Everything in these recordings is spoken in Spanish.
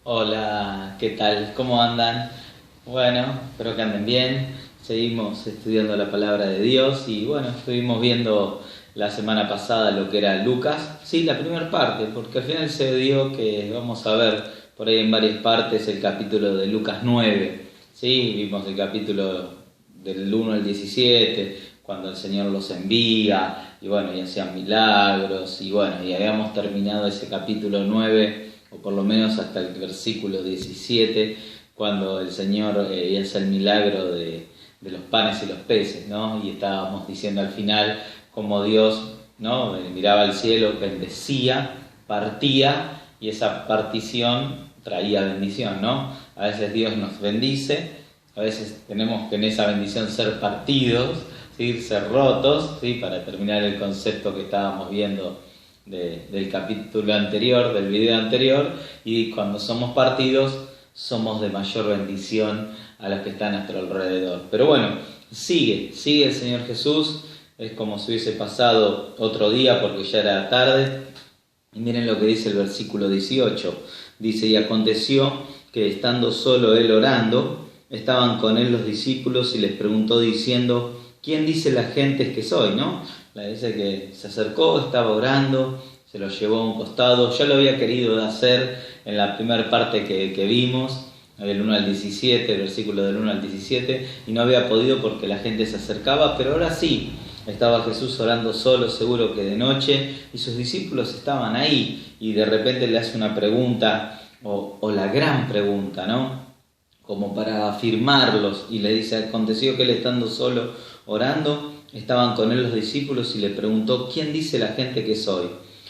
Hola, ¿qué tal? ¿Cómo andan? Bueno, espero que anden bien. Seguimos estudiando la palabra de Dios y bueno, estuvimos viendo la semana pasada lo que era Lucas. Sí, la primera parte, porque al final se dio que vamos a ver por ahí en varias partes el capítulo de Lucas 9. Sí, vimos el capítulo del 1 al 17, cuando el Señor los envía y bueno, y hacían milagros y bueno, y habíamos terminado ese capítulo 9 o por lo menos hasta el versículo 17, cuando el Señor hace el milagro de los panes y los peces, ¿no? Y estábamos diciendo al final cómo Dios, ¿no? Miraba al cielo, bendecía, partía, y esa partición traía bendición, ¿no? A veces Dios nos bendice, a veces tenemos que en esa bendición ser partidos, ¿sí? Ser rotos, ¿sí? Para terminar el concepto que estábamos viendo del capítulo anterior, del video anterior, y cuando somos partidos somos de mayor bendición a los que están a nuestro alrededor. Pero bueno, sigue el Señor Jesús, es como si hubiese pasado otro día porque ya era tarde, y miren lo que dice el versículo 18, dice: y aconteció que estando solo él orando, estaban con él los discípulos y les preguntó diciendo: ¿quién dice la gente que soy? ¿No? Dice que se acercó, estaba orando, se lo llevó a un costado, ya lo había querido hacer en la primera parte que vimos, del 1 al 17, el versículo del 1 al 17, y no había podido porque la gente se acercaba, pero ahora sí, estaba Jesús orando solo, seguro que de noche, y sus discípulos estaban ahí, y de repente le hace una pregunta, o la gran pregunta, ¿no? Como para afirmarlos, y le dice: aconteció que él estando solo orando, estaban con él los discípulos y le preguntó: ¿quién dice la gente que soy?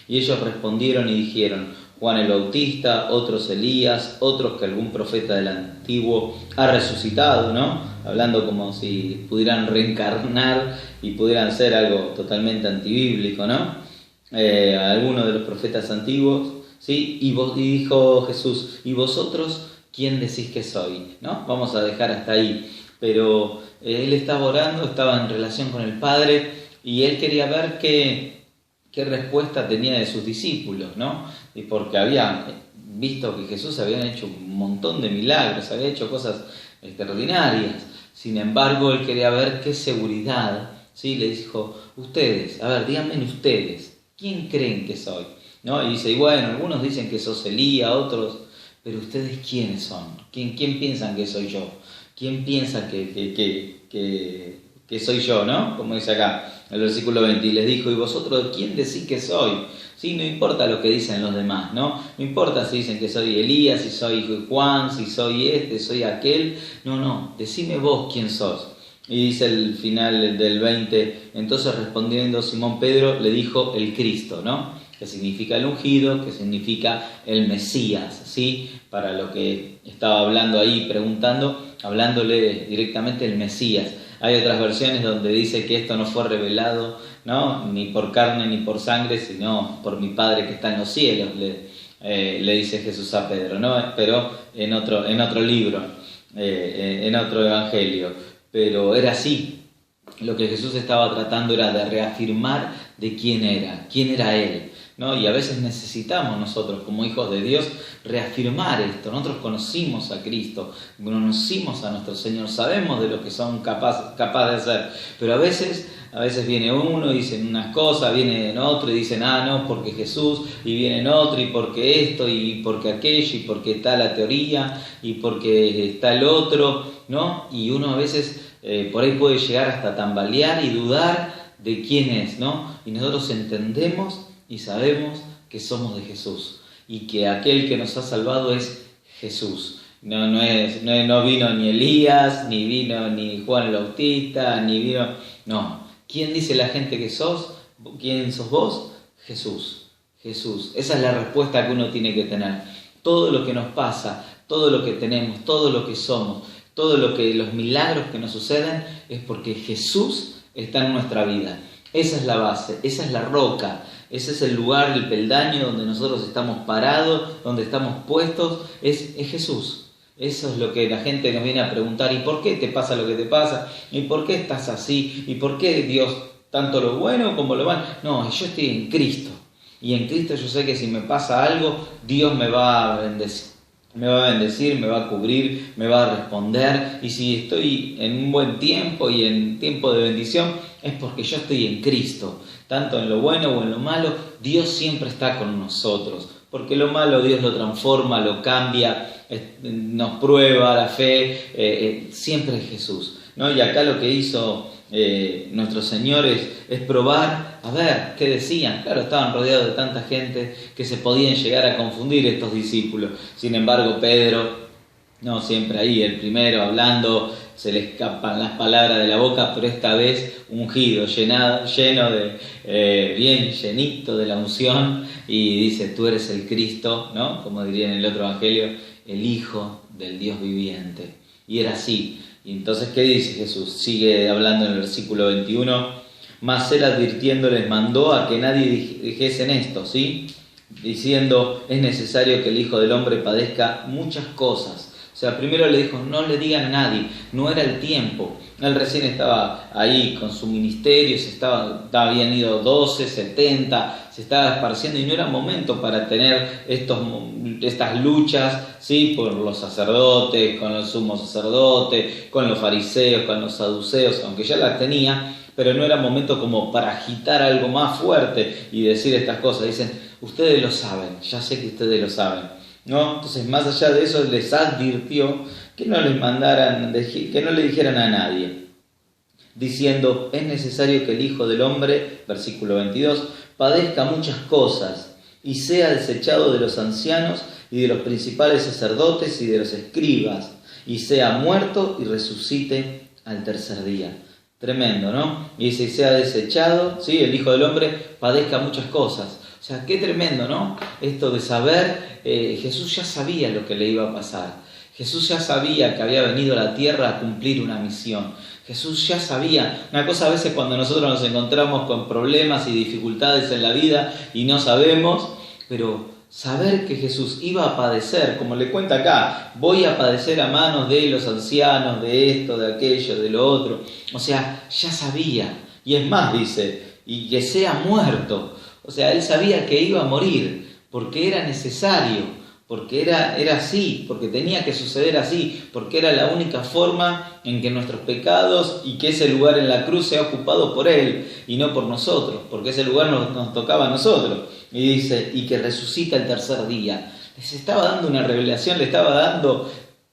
Y ellos respondieron y dijeron: Juan el Bautista, otros Elías, otros que algún profeta del antiguo ha resucitado, ¿no? Hablando como si pudieran reencarnar y pudieran ser algo totalmente antibíblico, ¿no? Algunos de los profetas antiguos, ¿sí? Y dijo Jesús: ¿y vosotros quién decís que soy? ¿No? Vamos a dejar hasta ahí. Pero él estaba orando, estaba en relación con el Padre y él quería ver qué respuesta tenía de sus discípulos, ¿no? Y porque había visto que Jesús había hecho un montón de milagros, había hecho cosas extraordinarias. Sin embargo, él quería ver qué seguridad, ¿sí? Le dijo: ustedes, a ver, díganme ustedes, ¿quién creen que soy? ¿No? Y dice: y bueno, algunos dicen que sos Elías, otros, pero ustedes ¿quiénes son? ¿Quién piensan que soy yo? ¿Quién piensa que soy yo, ¿no? Como dice acá el versículo 20, y les dijo: ¿y vosotros quién decís que soy? Sí, no importa lo que dicen los demás, ¿no? No importa si dicen que soy Elías, si soy Juan, si soy este, soy aquel. No, decime vos quién sos. Y dice el final del 20, entonces respondiendo Simón Pedro le dijo: el Cristo, ¿no? Que significa el ungido, que significa el Mesías, ¿sí? Para lo que estaba hablando ahí, preguntando, hablándole directamente el Mesías. Hay otras versiones donde dice que esto no fue revelado, ¿no? Ni por carne ni por sangre, sino por mi Padre que está en los cielos, le dice Jesús a Pedro, ¿no? Pero en otro libro, en otro evangelio. Pero era así. Lo que Jesús estaba tratando era de reafirmar de quién era Él, ¿no? Y a veces necesitamos nosotros como hijos de Dios reafirmar esto. Nosotros conocimos a Cristo, conocimos a nuestro Señor, sabemos de lo que son capaz de hacer, pero a veces viene uno y dicen unas cosas, viene otro y dicen: no, porque Jesús, y viene otro y porque esto y porque aquello y porque está la teoría y porque está el otro, ¿no? Y uno a veces por ahí puede llegar hasta tambalear y dudar de quién es, ¿no? Y nosotros entendemos y sabemos que somos de Jesús y que aquel que nos ha salvado es Jesús. No vino ni Elías, ni vino ni Juan el Bautista, ni vino... No. ¿Quién dice la gente que sos? ¿Quién sos vos? Jesús. Esa es la respuesta que uno tiene que tener. Todo lo que nos pasa, todo lo que tenemos, todo lo que somos, los milagros que nos suceden es porque Jesús está en nuestra vida. Esa es la base, esa es la roca, ese es el lugar, el peldaño donde nosotros estamos parados, donde estamos puestos, es Jesús. Eso es lo que la gente nos viene a preguntar: ¿y por qué te pasa lo que te pasa? ¿Y por qué estás así? ¿Y por qué Dios tanto lo bueno como lo malo? No, yo estoy en Cristo. Y en Cristo yo sé que si me pasa algo, Dios me va a bendecir. me va a bendecir, me va a cubrir, me va a responder. Y si estoy en un buen tiempo y en tiempo de bendición, es porque yo estoy en Cristo. Tanto en lo bueno o en lo malo, Dios siempre está con nosotros. Porque lo malo Dios lo transforma, lo cambia, nos prueba la fe, siempre es Jesús, ¿no? Y acá lo que hizo nuestros señores es probar, a ver qué decían. Claro, estaban rodeados de tanta gente que se podían llegar a confundir estos discípulos. Sin embargo, Pedro, no siempre ahí, el primero hablando, se le escapan las palabras de la boca, pero esta vez ungido, lleno de, bien llenito de la unción, y dice: tú eres el Cristo, ¿no? Como diría en el otro evangelio, el Hijo del Dios viviente. Y era así. Y entonces, ¿qué dice Jesús? Sigue hablando en el versículo 21. Mas él advirtiéndoles mandó a que nadie dijesen esto, ¿sí? Diciendo: es necesario que el Hijo del Hombre padezca muchas cosas. O sea, primero le dijo: no le digan a nadie, no era el tiempo. Él recién estaba ahí con su ministerio, habían ido 12, 70, se estaba esparciendo y no era momento para tener estas luchas, ¿sí? Por los sacerdotes, con los sumos sacerdotes, con los fariseos, con los saduceos, aunque ya las tenía, pero no era momento como para agitar algo más fuerte y decir estas cosas. Dicen: ustedes lo saben, ya sé que ustedes lo saben, ¿no? Entonces, más allá de eso, les advirtió que no les mandaran, que no le dijeran a nadie, diciendo: es necesario que el Hijo del Hombre, versículo 22, padezca muchas cosas y sea desechado de los ancianos y de los principales sacerdotes y de los escribas, y sea muerto y resucite al tercer día. Tremendo, ¿no? Y dice: sea desechado, ¿sí? El Hijo del Hombre padezca muchas cosas. O sea, qué tremendo, ¿no? Esto de saber, Jesús ya sabía lo que le iba a pasar. Jesús ya sabía que había venido a la tierra a cumplir una misión. Jesús ya sabía. Una cosa a veces cuando nosotros nos encontramos con problemas y dificultades en la vida y no sabemos, pero saber que Jesús iba a padecer, como le cuenta acá: voy a padecer a manos de los ancianos, de esto, de aquello, de lo otro. O sea, ya sabía. Y es más, dice: y que sea muerto. O sea, él sabía que iba a morir, porque era necesario, porque era así, porque tenía que suceder así, porque era la única forma en que nuestros pecados y que ese lugar en la cruz sea ocupado por él y no por nosotros, porque ese lugar nos tocaba a nosotros. Y dice: y que resucita el tercer día. Les estaba dando una revelación, le estaba dando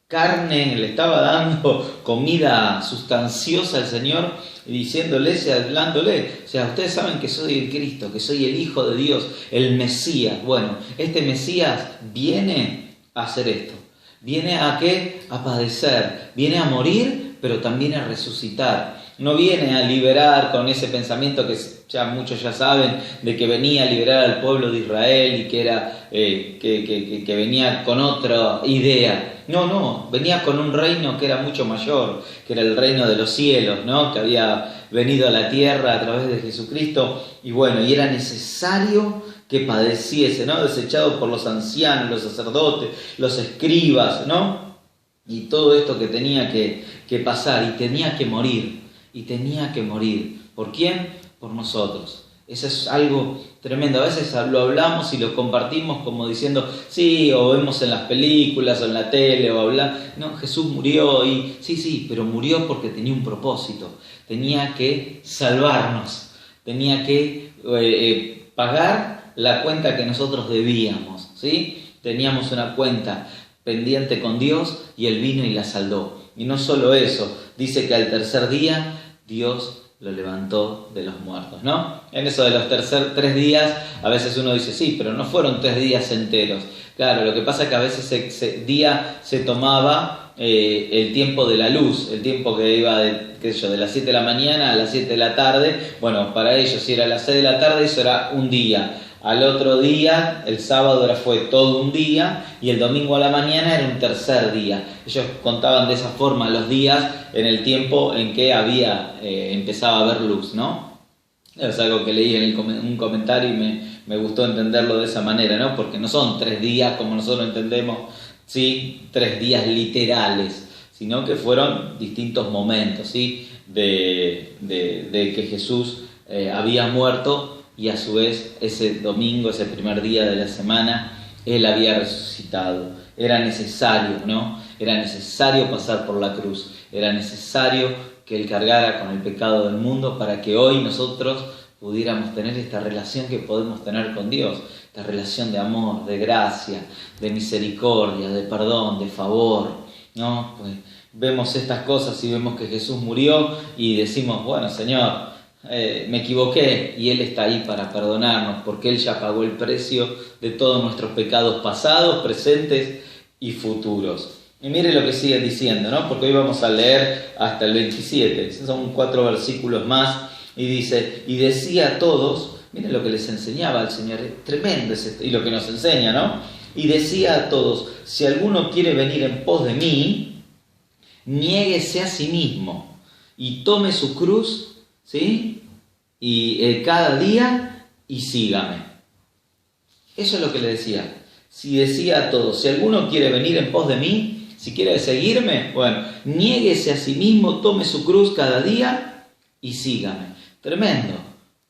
carne, le estaba dando comida sustanciosa al Señor, y diciéndoles y hablándole: o sea, ustedes saben que soy el Cristo, que soy el Hijo de Dios, el Mesías. Bueno, este Mesías viene a hacer esto. ¿Viene a qué? A padecer. Viene a morir, pero también a resucitar. No viene a liberar con ese pensamiento que ya muchos ya saben, de que venía a liberar al pueblo de Israel y que era que venía con otra idea. No, venía con un reino que era mucho mayor, que era el reino de los cielos, ¿no? Que había venido a la tierra a través de Jesucristo. Y bueno, y era necesario que padeciese, ¿no? Desechado por los ancianos, los sacerdotes, los escribas, ¿no? Y todo esto que tenía que pasar, y tenía que morir. ¿Por quién? Por nosotros. Eso es algo tremendo. A veces lo hablamos y lo compartimos como diciendo: sí, o vemos en las películas o en la tele o hablar. No, Jesús murió y sí, pero murió porque tenía un propósito. Tenía que salvarnos. Tenía que pagar la cuenta que nosotros debíamos, ¿sí? Teníamos una cuenta pendiente con Dios y Él vino y la saldó. Y no solo eso, dice que al tercer día Dios lo levantó de los muertos, ¿no? En eso de los 3 días, a veces uno dice: sí, pero no fueron 3 días enteros. Claro, lo que pasa es que a veces ese día se tomaba el tiempo de la luz, el tiempo que iba de las 7 de la mañana a las 7 de la tarde. Bueno, para ellos, si era a las 6 de la tarde, eso era un día. Al otro día, el sábado fue todo un día, y el domingo a la mañana era un tercer día. Ellos contaban de esa forma los días en el tiempo en que empezaba a haber luz, ¿no? Es algo que leí en un comentario y me gustó entenderlo de esa manera, ¿no? Porque no son 3 días como nosotros entendemos, ¿sí? 3 días literales, sino que fueron distintos momentos, ¿sí? De que Jesús había muerto, y a su vez ese domingo, ese primer día de la semana, Él había resucitado. Era necesario, ¿no? Era necesario pasar por la cruz. Era necesario que Él cargara con el pecado del mundo para que hoy nosotros pudiéramos tener esta relación que podemos tener con Dios. Esta relación de amor, de gracia, de misericordia, de perdón, de favor, ¿no? Pues vemos estas cosas y vemos que Jesús murió y decimos, bueno, Señor, me equivoqué, y Él está ahí para perdonarnos porque Él ya pagó el precio de todos nuestros pecados pasados, presentes y futuros. Y mire lo que sigue diciendo, ¿no? Porque hoy vamos a leer hasta el 27, son 4 versículos más, y dice, y decía a todos, miren lo que les enseñaba al Señor, es tremendo y lo que nos enseña, ¿no? Y decía a todos, si alguno quiere venir en pos de mí, niéguese a sí mismo y tome su cruz, ¿sí? Y cada día, y sígame. Eso es lo que le decía. Si decía a todos, si alguno quiere venir en pos de mí, si quiere seguirme, bueno, niéguese a sí mismo, tome su cruz cada día y sígame. Tremendo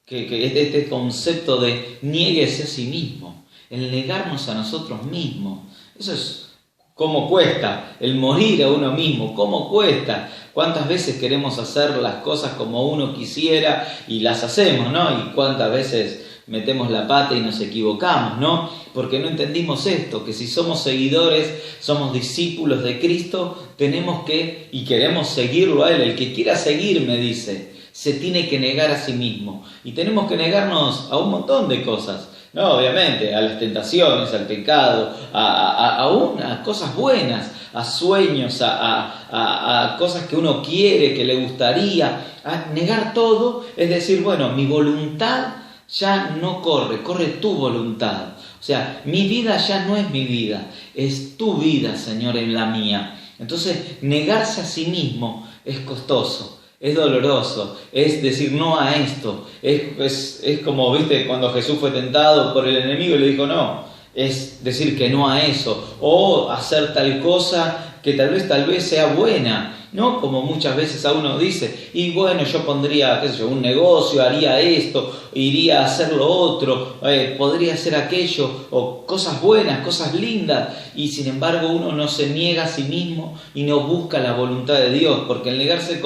que este concepto de niéguese a sí mismo, el negarnos a nosotros mismos. Eso es cómo cuesta, el morir a uno mismo, cómo cuesta. Cuántas veces queremos hacer las cosas como uno quisiera y las hacemos, ¿no? Y cuántas veces metemos la pata y nos equivocamos, ¿no? Porque no entendimos esto, que si somos seguidores, somos discípulos de Cristo, tenemos que, y queremos seguirlo a Él. El que quiera seguirme, dice, se tiene que negar a sí mismo. Y tenemos que negarnos a un montón de cosas, ¿no? Obviamente, a las tentaciones, al pecado, a cosas buenas, a sueños, a cosas que uno quiere, que le gustaría. A negar todo es decir, bueno, mi voluntad ya no corre tu voluntad. O sea, mi vida ya no es mi vida, es tu vida, Señor, en la mía. Entonces, negarse a sí mismo es costoso, es doloroso, es decir no a esto. Es como, ¿viste? Cuando Jesús fue tentado por el enemigo y le dijo no, es decir que no a eso, o hacer tal cosa que tal vez sea buena, ¿no? Como muchas veces a uno dice, y bueno, yo pondría, qué sé yo, un negocio, haría esto, iría a hacer lo otro, podría hacer aquello, o cosas buenas, cosas lindas, y sin embargo uno no se niega a sí mismo y no busca la voluntad de Dios, porque el negarse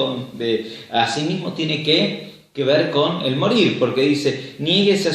a sí mismo tiene que ver con el morir, porque dice, niéguese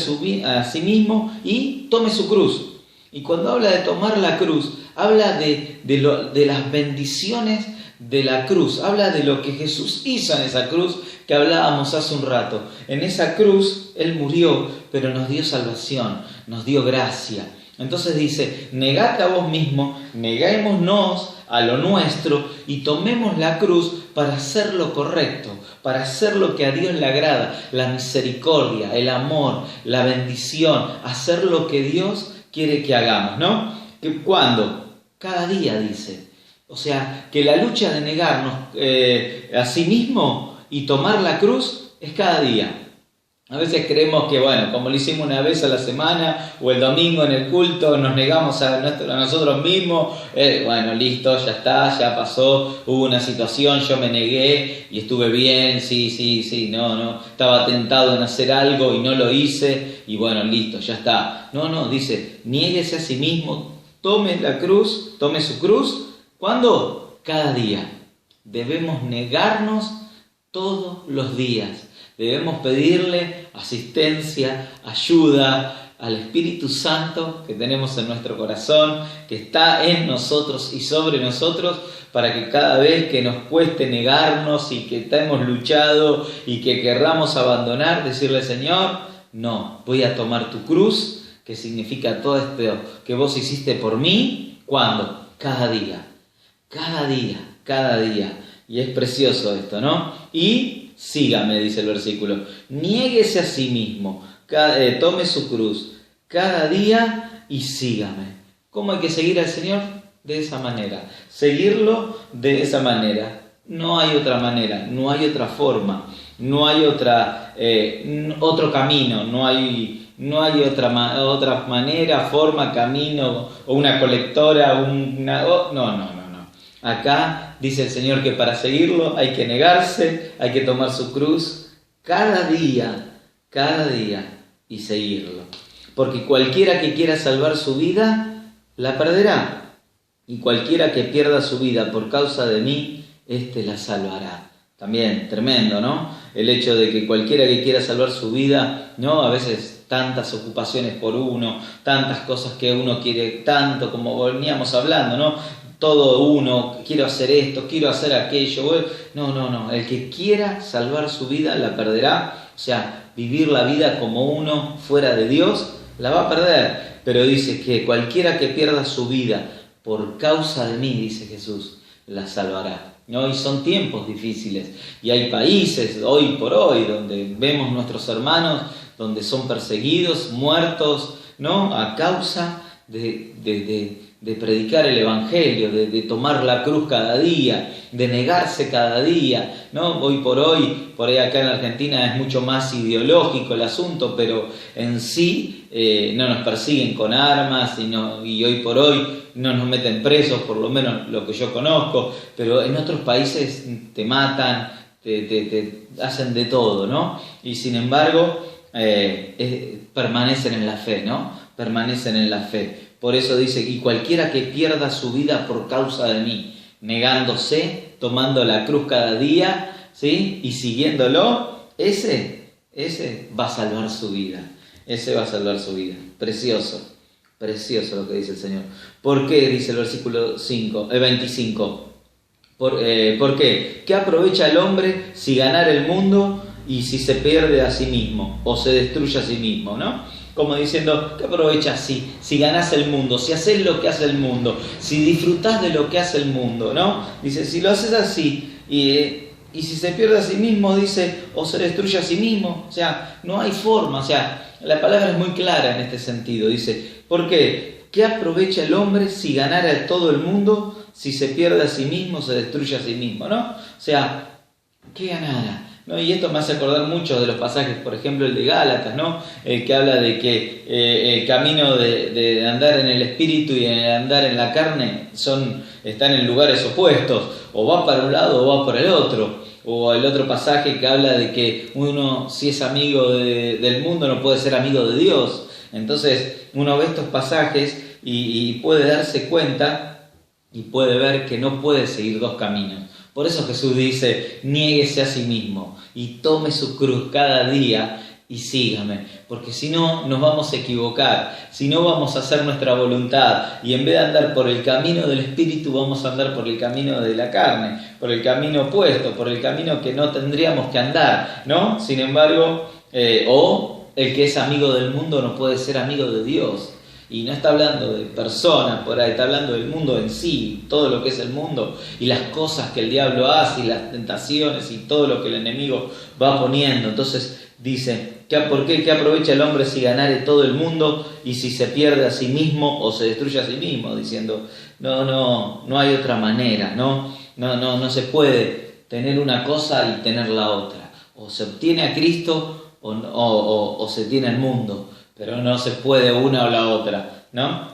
a sí mismo y tome su cruz. Y cuando habla de tomar la cruz, habla de las bendiciones de la cruz, habla de lo que Jesús hizo en esa cruz que hablábamos hace un rato. En esa cruz Él murió, pero nos dio salvación, nos dio gracia. Entonces dice, negate a vos mismo, neguémonos a lo nuestro y tomemos la cruz para hacer lo correcto, para hacer lo que a Dios le agrada, la misericordia, el amor, la bendición, hacer lo que Dios quiere que hagamos, ¿no? ¿Cuándo? Cada día, dice. O sea, que la lucha de negarnos a sí mismo y tomar la cruz es cada día. A veces creemos que, bueno, como lo hicimos una vez a la semana o el domingo en el culto, nos negamos a nosotros mismos, bueno, listo, ya está, ya pasó, hubo una situación, yo me negué y estuve bien, sí, no, estaba tentado en hacer algo y no lo hice y bueno, listo, ya está. No, dice, niéguese a sí mismo, tome la cruz, tome su cruz. ¿Cuándo? Cada día. Debemos negarnos todos los días. Debemos pedirle asistencia, ayuda al Espíritu Santo que tenemos en nuestro corazón, que está en nosotros y sobre nosotros, para que cada vez que nos cueste negarnos y que hemos luchado y que querramos abandonar, decirle, Señor, no, voy a tomar tu cruz, que significa todo esto que vos hiciste por mí. ¿Cuándo? Cada día. Cada día. Y es precioso esto, ¿no? Y sígame, dice el versículo. Niéguese a sí mismo, tome su cruz cada día y sígame. ¿Cómo hay que seguir al Señor? De esa manera. Seguirlo de esa manera. No hay otra manera, no hay otra forma, no hay otro camino, no hay otra manera, forma, camino, o una colectora, no. Acá dice el Señor que para seguirlo hay que negarse, hay que tomar su cruz cada día y seguirlo. Porque cualquiera que quiera salvar su vida, la perderá. Y cualquiera que pierda su vida por causa de mí, éste la salvará. También tremendo, ¿no? El hecho de que cualquiera que quiera salvar su vida, ¿no? A veces tantas ocupaciones por uno, tantas cosas que uno quiere tanto, como veníamos hablando, ¿no? Todo uno, quiero hacer esto, quiero hacer aquello. No. El que quiera salvar su vida la perderá. O sea, vivir la vida como uno fuera de Dios, la va a perder. Pero dice que cualquiera que pierda su vida por causa de mí, dice Jesús, la salvará. ¿No? Y son tiempos difíciles. Y hay países hoy por hoy donde vemos nuestros hermanos, donde son perseguidos, muertos, ¿no? A causa de predicar el Evangelio, de tomar la cruz cada día, de negarse cada día, ¿no? Hoy por ahí acá en Argentina es mucho más ideológico el asunto, pero en sí no nos persiguen con armas y hoy por hoy no nos meten presos, por lo menos lo que yo conozco, pero en otros países te matan, te hacen de todo, ¿no? Y sin embargo permanecen en la fe, ¿no? Permanecen en la fe. Por eso dice, y cualquiera que pierda su vida por causa de mí, negándose, tomando la cruz cada día, ¿sí? Y siguiéndolo, ese va a salvar su vida. Ese va a salvar su vida. Precioso lo que dice el Señor. ¿Por qué? Dice el versículo 25. ¿Por qué? ¿Qué aprovecha el hombre si ganar el mundo y si se pierde a sí mismo o se destruye a sí mismo, ¿no? Como diciendo, ¿qué aprovecha si ganás el mundo, si haces lo que hace el mundo, si disfrutás de lo que hace el mundo, ¿no? Dice, si lo haces así y si se pierde a sí mismo, dice, o se destruye a sí mismo, o sea, no hay forma, o sea, la palabra es muy clara en este sentido, dice, ¿por qué? ¿Qué aprovecha el hombre si ganara todo el mundo, si se pierde a sí mismo, se destruye a sí mismo, ¿no? O sea, ¿qué ganara? ¿No? Y esto me hace acordar mucho de los pasajes, por ejemplo el de Gálatas, ¿no? El que habla de que el camino de andar en el espíritu y el andar en la carne están en lugares opuestos, o va para un lado o va por el otro. O el otro pasaje que habla de que uno, si es amigo del mundo, no puede ser amigo de Dios. Entonces uno ve estos pasajes y puede darse cuenta y puede ver que no puede seguir dos caminos. Por eso Jesús dice, niéguese a sí mismo y tome su cruz cada día y sígame, porque si no nos vamos a equivocar, si no vamos a hacer nuestra voluntad y en vez de andar por el camino del Espíritu vamos a andar por el camino de la carne, por el camino opuesto, por el camino que no tendríamos que andar, ¿no? Sin embargo, o el que es amigo del mundo no puede ser amigo de Dios. Y no está hablando de personas por ahí, está hablando del mundo en sí, todo lo que es el mundo y las cosas que el diablo hace y las tentaciones y todo lo que el enemigo va poniendo. Entonces dice, ¿por qué? ¿Qué aprovecha el hombre si ganare todo el mundo y si se pierde a sí mismo o se destruye a sí mismo? Diciendo, no hay otra manera, no se puede tener una cosa y tener la otra. O se obtiene a Cristo o se tiene el mundo. Pero no se puede una o la otra, ¿no?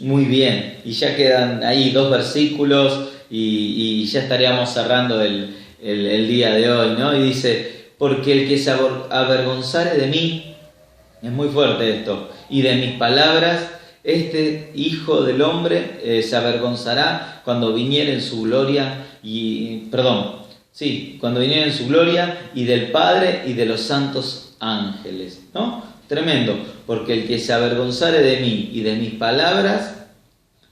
Muy bien, y ya quedan ahí 2 versículos y ya estaríamos cerrando el día de hoy, ¿no? Y dice, porque el que se avergonzare de mí, es muy fuerte esto, y de mis palabras, este Hijo del Hombre se avergonzará cuando viniere en su gloria, cuando viniere en su gloria y del Padre y de los santos ángeles, ¿no? Tremendo, porque el que se avergonzare de mí y de mis palabras,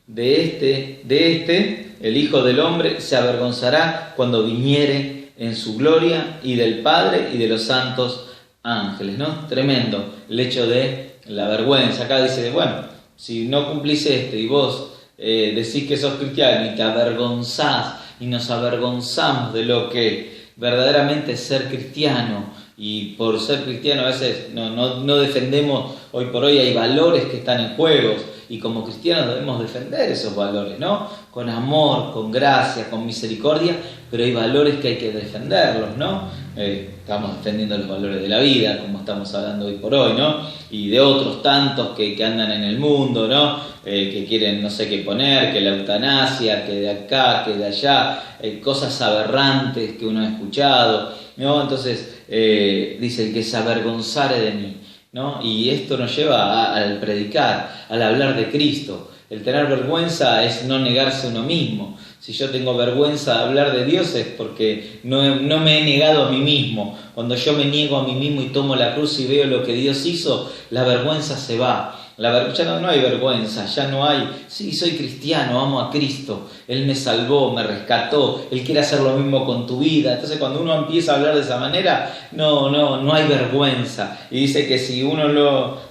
de este, el Hijo del Hombre, se avergonzará cuando viniere en su gloria y del Padre y de los santos ángeles, ¿no? Tremendo el hecho de la vergüenza. Acá dice, bueno, si no cumplís esto y vos decís que sos cristiano y te avergonzás y nos avergonzamos de lo que verdaderamente es ser cristiano, y por ser cristiano a veces no defendemos, hoy por hoy hay valores que están en juego y como cristianos debemos defender esos valores, ¿no? Con amor, con gracia, con misericordia, pero hay valores que hay que defenderlos, ¿no? Estamos defendiendo los valores de la vida, como estamos hablando hoy por hoy, ¿no? Y de otros tantos que andan en el mundo, ¿no? Que quieren no sé qué poner, que la eutanasia, que de acá, que de allá, cosas aberrantes que uno ha escuchado, ¿no? Entonces dice, el que se avergonzare de mí, ¿no? Y esto nos lleva al predicar, al hablar de Cristo. El tener vergüenza es no negarse a uno mismo. Si yo tengo vergüenza de hablar de Dios es porque no me he negado a mí mismo. Cuando yo me niego a mí mismo y tomo la cruz y veo lo que Dios hizo, la vergüenza se va. Ya no hay vergüenza, ya no hay, sí, soy cristiano, amo a Cristo, Él me salvó, me rescató, Él quiere hacer lo mismo con tu vida. Entonces cuando uno empieza a hablar de esa manera, no hay vergüenza. Y dice que si uno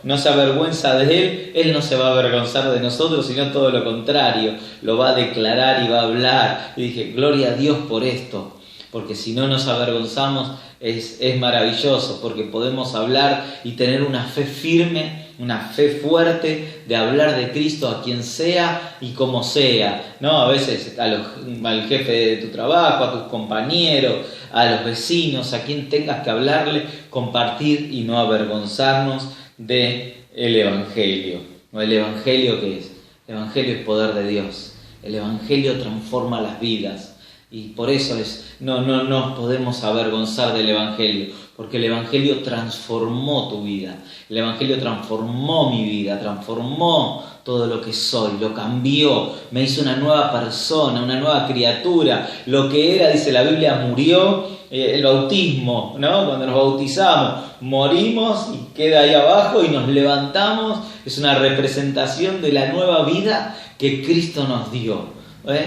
no se avergüenza de Él, Él no se va a avergonzar de nosotros, sino todo lo contrario, lo va a declarar y va a hablar. Y dije, gloria a Dios por esto, porque si no nos avergonzamos es maravilloso, porque podemos hablar y tener una fe firme, una fe fuerte de hablar de Cristo a quien sea y como sea, ¿no? A veces al jefe de tu trabajo, a tus compañeros, a los vecinos, a quien tengas que hablarle, compartir y no avergonzarnos del Evangelio. ¿El Evangelio qué es? El Evangelio es poder de Dios. El Evangelio transforma las vidas. Y por eso no nos podemos avergonzar del Evangelio, porque el Evangelio transformó tu vida, el Evangelio transformó mi vida, transformó todo lo que soy, lo cambió, me hizo una nueva persona, una nueva criatura. Lo que era, dice la Biblia, murió, el bautismo, ¿no? Cuando nos bautizamos, morimos y queda ahí abajo y nos levantamos, es una representación de la nueva vida que Cristo nos dio.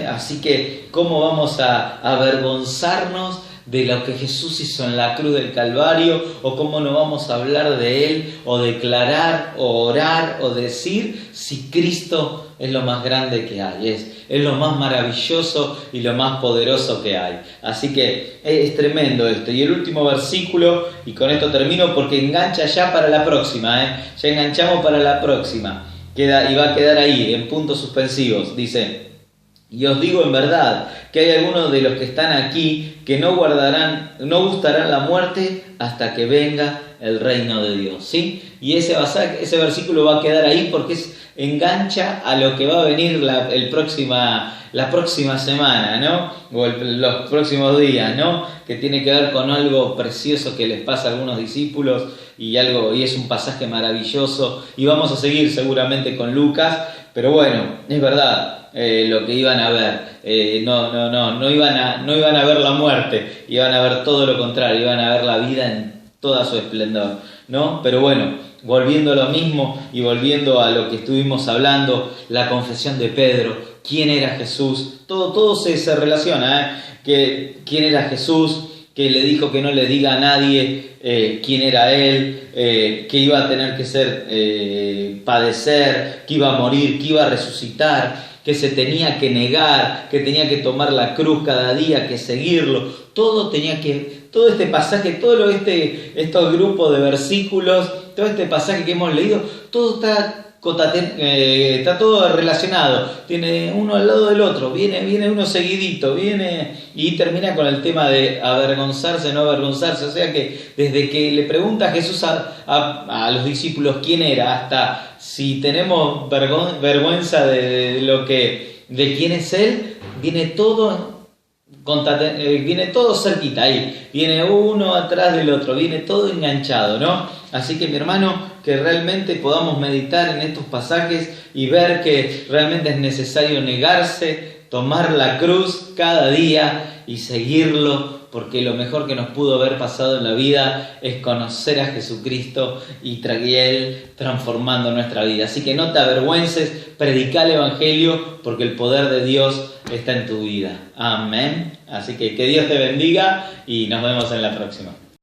Así que, ¿cómo vamos a avergonzarnos de lo que Jesús hizo en la cruz del Calvario? ¿O cómo no vamos a hablar de Él, o declarar, o orar, o decir, si Cristo es lo más grande que hay, es lo más maravilloso y lo más poderoso que hay? Así que es tremendo esto. Y el último versículo, y con esto termino porque engancha ya para la próxima, ya enganchamos para la próxima, y va a quedar ahí, en puntos suspensivos. Dice: y os digo en verdad que hay algunos de los que están aquí que no gustarán la muerte hasta que venga el reino de Dios, ¿sí? Y ese versículo va a quedar ahí porque engancha a lo que va a venir la próxima semana, ¿no? O los próximos días, ¿no? Que tiene que ver con algo precioso que les pasa a algunos discípulos y es un pasaje maravilloso. Y vamos a seguir seguramente con Lucas, pero bueno, es verdad. Lo que iban a ver, no iban a ver la muerte, iban a ver todo lo contrario, iban a ver la vida en toda su esplendor, ¿no? Pero bueno, volviendo a lo mismo y volviendo a lo que estuvimos hablando, la confesión de Pedro, quién era Jesús, todo se relaciona, quién era Jesús, que le dijo que no le diga a nadie quién era Él, que iba a tener que padecer, que iba a morir, que iba a resucitar, que se tenía que negar, que tenía que tomar la cruz cada día, que seguirlo. Todo este pasaje, estos grupos de versículos, todo este pasaje que hemos leído, todo está todo relacionado. Tiene uno al lado del otro, viene uno seguidito, y termina con el tema de avergonzarse, no avergonzarse. O sea que desde que le pregunta a Jesús a los discípulos quién era, hasta si tenemos vergüenza de quién es Él, viene todo cerquita ahí, viene uno atrás del otro, viene todo enganchado, ¿no? Así que mi hermano, que realmente podamos meditar en estos pasajes y ver que realmente es necesario negarse, tomar la cruz cada día y seguirlo, porque lo mejor que nos pudo haber pasado en la vida es conocer a Jesucristo y Él transformando nuestra vida. Así que no te avergüences, predica el Evangelio, porque el poder de Dios está en tu vida. Amén. Así que Dios te bendiga y nos vemos en la próxima.